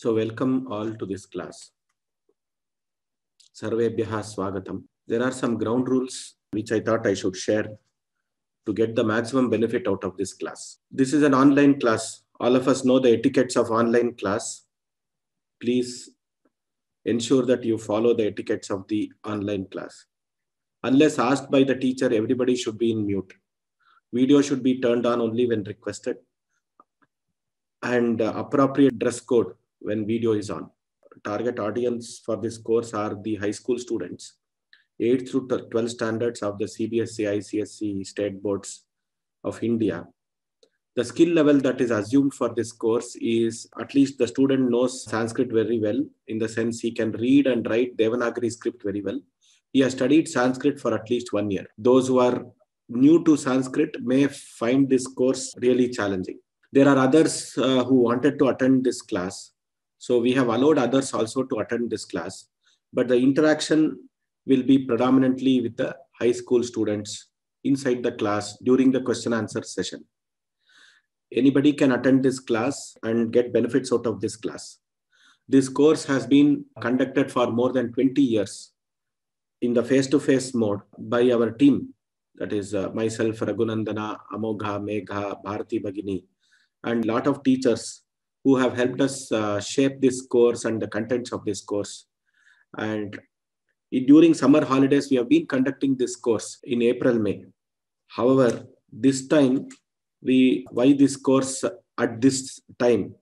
So welcome all to this class. Sarvebhyaha Swagatam. There are some ground rules which I thought I should share to get the maximum benefit out of this class. This is an online class. All of us know the etiquettes of online class. Please ensure that you follow the etiquettes of the online class. Unless asked by the teacher, everybody should be in mute. Video should be turned on only when requested, and appropriate dress code when video is on. Target audience for this course are the high school students, 8th through 12th standards of the CBSE, ICSE state boards of India. The skill level that is assumed for this course is at least the student knows Sanskrit very well, in the sense he can read and write Devanagari script very well. He has studied Sanskrit for at least 1 year. Those who are new to Sanskrit may find this course really challenging. There are others who wanted to attend this class. So we have allowed others also to attend this class. But the interaction will be predominantly with the high school students inside the class during the question answer session. Anybody can attend this class and get benefits out of this class. This course has been conducted for more than 20 years in the face-to-face mode by our team. That is myself, Raghunandana, Amogha, Megha, Bharati Bhagini, and a lot of teachers who have helped us shape this course and the contents of this course. And during summer holidays, we have been conducting this course in April, May. However, this time, why this course at this time,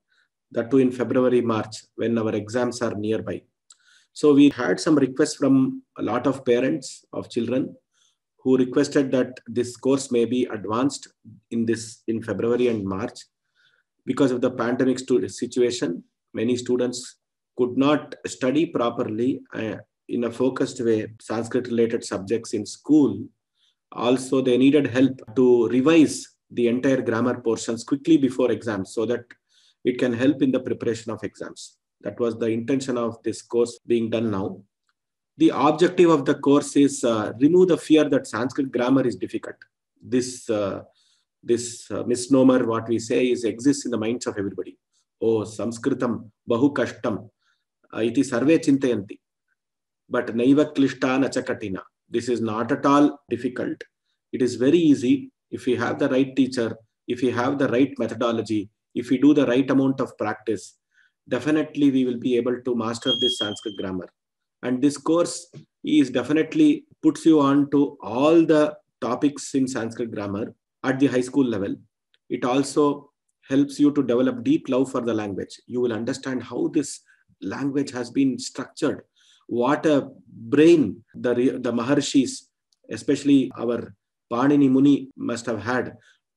that too in February, March, when our exams are nearby. So we had some requests from a lot of parents of children who requested that this course may be advanced in February and March. Because of the pandemic situation, many students could not study properly in a focused way Sanskrit-related subjects in school. Also, they needed help to revise the entire grammar portions quickly before exams so that it can help in the preparation of exams. That was the intention of this course being done now. The objective of the course is remove the fear that Sanskrit grammar is difficult. This misnomer, what we say, exists in the minds of everybody. Oh, Sanskritam bahu kashtam iti sarve chintayanti. But naiva klishta nacha katina. This is not at all difficult. It is very easy if we have the right teacher, if we have the right methodology, if we do the right amount of practice. Definitely we will be able to master this Sanskrit grammar. And this course is definitely puts you on to all the topics in Sanskrit grammar at the high school level. It also helps you to develop deep love for the language. You will understand how this language has been structured. What a brain the Maharshis, especially our Panini Muni, must have had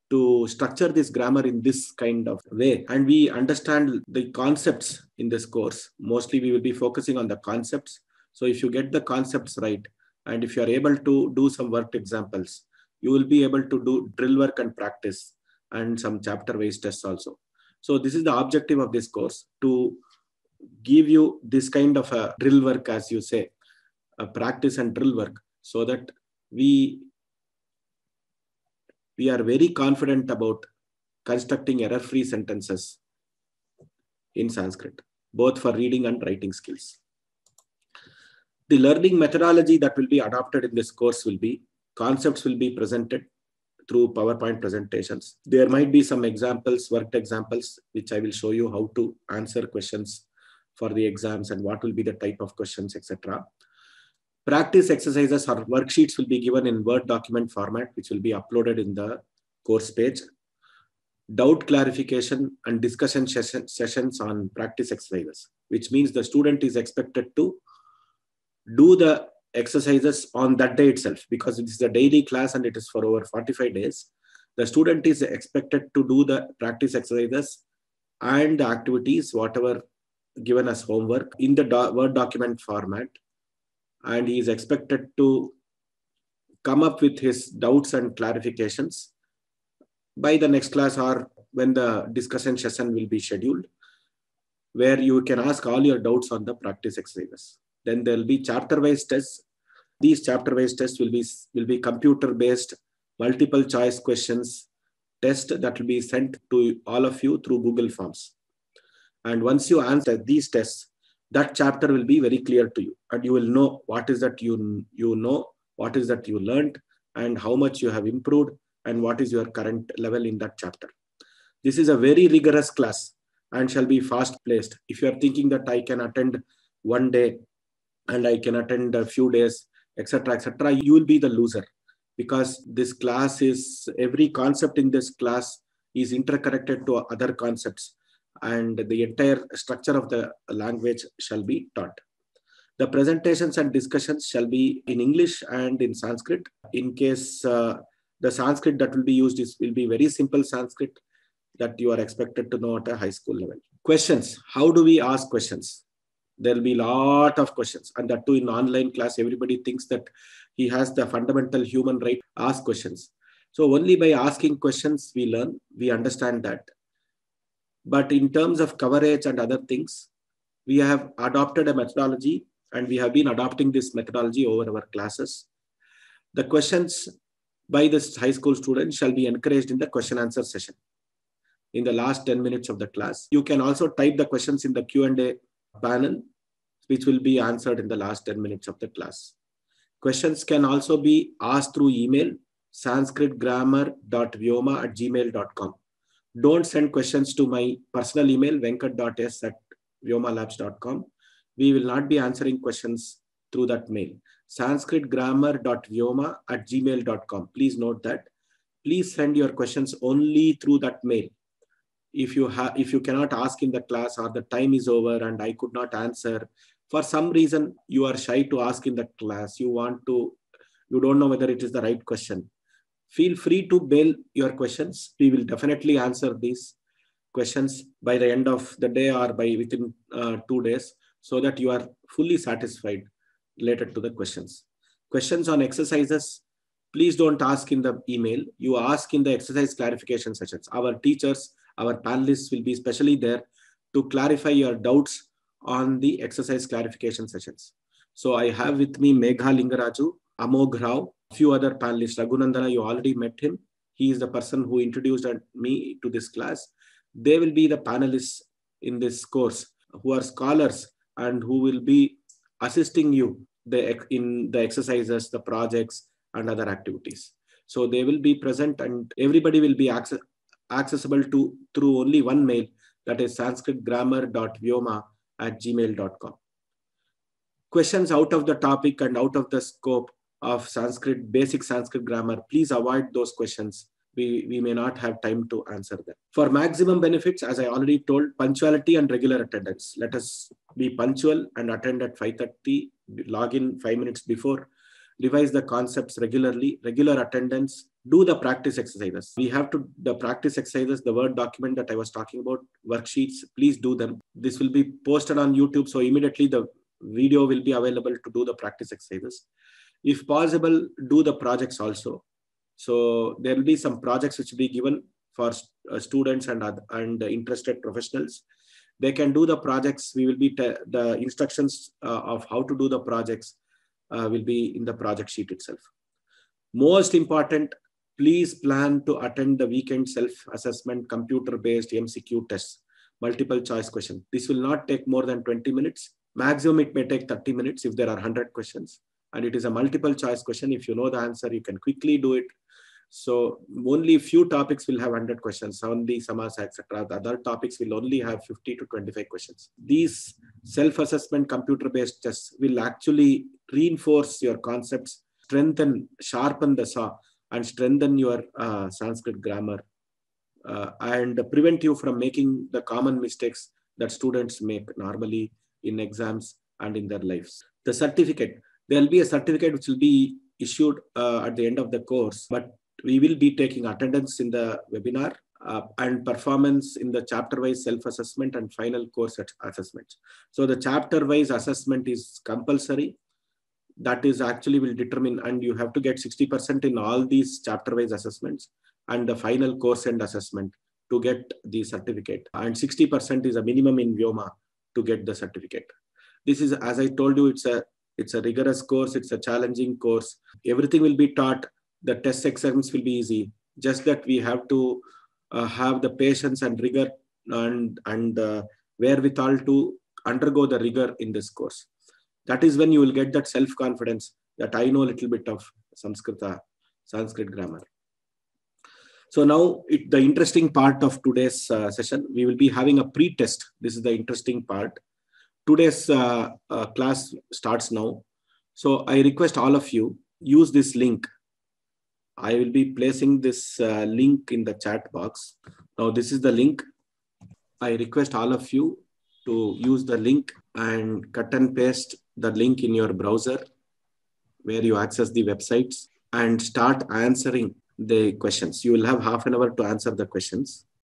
to structure this grammar in this kind of way. And we understand the concepts in this course. Mostly we will be focusing on the concepts. So if you get the concepts right, and if you are able to do some worked examples, you will be able to do drill work and practice and some chapter-wise tests also. So this is the objective of this course, to give you this kind of a drill work, as you say, a practice and drill work, so that we are very confident about constructing error-free sentences in Sanskrit, both for reading and writing skills. The learning methodology that will be adopted in this course will be concepts will be presented through PowerPoint presentations. There might be some examples, worked examples, which I will show you how to answer questions for the exams and what will be the type of questions, etc. Practice exercises or worksheets will be given in Word document format, which will be uploaded in the course page. Doubt clarification and discussion sessions on practice exercises, which means the student is expected to do the exercises on that day itself, because it is a daily class and it is for over 45 days. The student is expected to do the practice exercises and the activities, whatever given as homework, in the Word document format. And he is expected to come up with his doubts and clarifications by the next class, or when the discussion session will be scheduled, where you can ask all your doubts on the practice exercises. Then there will be chapter-wise tests. These chapter-wise tests will be computer-based, multiple choice questions test that will be sent to all of you through Google Forms. And once you answer these tests, that chapter will be very clear to you, and you will know what is that you know, what is that you learned, and how much you have improved, and what is your current level in that chapter. This is a very rigorous class and shall be fast placed. If you are thinking that I can attend one day and I can attend a few days, etc., you will be the loser, because this class is, every concept in this class is interconnected to other concepts, and the entire structure of the language shall be taught. The presentations and discussions shall be in English and in Sanskrit. In case the Sanskrit that will be used will be very simple Sanskrit that you are expected to know at a high school level. Questions. How do we ask questions? There will be a lot of questions, and that too in online class. Everybody thinks that he has the fundamental human right to ask questions. So only by asking questions we learn, we understand that. But in terms of coverage and other things, we have adopted a methodology, and we have been adopting this methodology over our classes. The questions by this high school student shall be encouraged in the question answer session in the last 10 minutes of the class. You can also type the questions in the Q&A panel, which will be answered in the last 10 minutes of the class. Questions can also be asked through email, sanskritgrammar.vyoma@gmail.com. Don't send questions to my personal email, venkat.s@vyomalabs.com. We will not be answering questions through that mail. sanskritgrammar.vyoma@gmail.com. Please note that. Please send your questions only through that mail. If you cannot ask in the class, or the time is over and I could not answer, for some reason you are shy to ask in the class, you don't know whether it is the right question, feel free to mail your questions. We will definitely answer these questions by the end of the day or within 2 days, so that you are fully satisfied related to the questions. Questions on exercises, please don't ask in the email. You ask in the exercise clarification sessions. Our teachers, our panelists will be specially there to clarify your doubts on the exercise clarification sessions. So I have with me Megha Lingaraju, Amogh Rao, a few other panelists. Raghunandana, you already met him. He is the person who introduced me to this class. They will be the panelists in this course, who are scholars and who will be assisting you in the exercises, the projects, and other activities. So they will be present, and everybody will be accessible through only one mail, that is sanskritgrammar.vyoma@gmail.com. Questions out of the topic and out of the scope of Sanskrit, basic Sanskrit grammar, please avoid those questions. We may not have time to answer them. For maximum benefits, as I already told, punctuality and regular attendance. Let us be punctual and attend at 5:30, log in 5 minutes before, revise the concepts regularly, regular attendance, do the practice exercises. We have to, the practice exercises, the Word document that I was talking about, worksheets, please do them. This will be posted on YouTube, so immediately the video will be available to do the practice exercises. If possible, do the projects also. So there will be some projects which will be given for students and interested professionals. They can do the projects. We will be the instructions of how to do the projects will be in the project sheet itself. Most important, please plan to attend the weekend self-assessment computer-based MCQ tests, multiple choice question. This will not take more than 20 minutes. Maximum it may take 30 minutes if there are 100 questions. And it is a multiple choice question. If you know the answer, you can quickly do it. So only few topics will have 100 questions, only samasa, etc. The other topics will only have 50 to 25 questions. These self-assessment computer-based tests will actually reinforce your concepts, sharpen the saw, and strengthen your Sanskrit grammar, and prevent you from making the common mistakes that students make normally in exams and in their lives. The certificate, there will be a certificate which will be issued at the end of the course, but we will be taking attendance in the webinar and performance in the chapter-wise self-assessment and final course assessments. So the chapter-wise assessment is compulsory. That is actually will determine, and you have to get 60% in all these chapter-wise assessments and the final course end assessment to get the certificate. And 60% is a minimum in Vyoma to get the certificate. This is, as I told you, it's a rigorous course. It's a challenging course. Everything will be taught. The test exams will be easy. Just that we have to have the patience and rigor and wherewithal to undergo the rigor in this course. That is when you will get that self-confidence that I know a little bit of Sanskrit grammar. So now the interesting part of today's session, we will be having a pre-test. This is the interesting part. Today's class starts now. So I request all of you use this link. I will be placing this link in the chat box. Now this is the link. I request all of you to use the link and cut and paste the link in your browser where you access the websites and start answering the questions. You will have half an hour to answer the questions.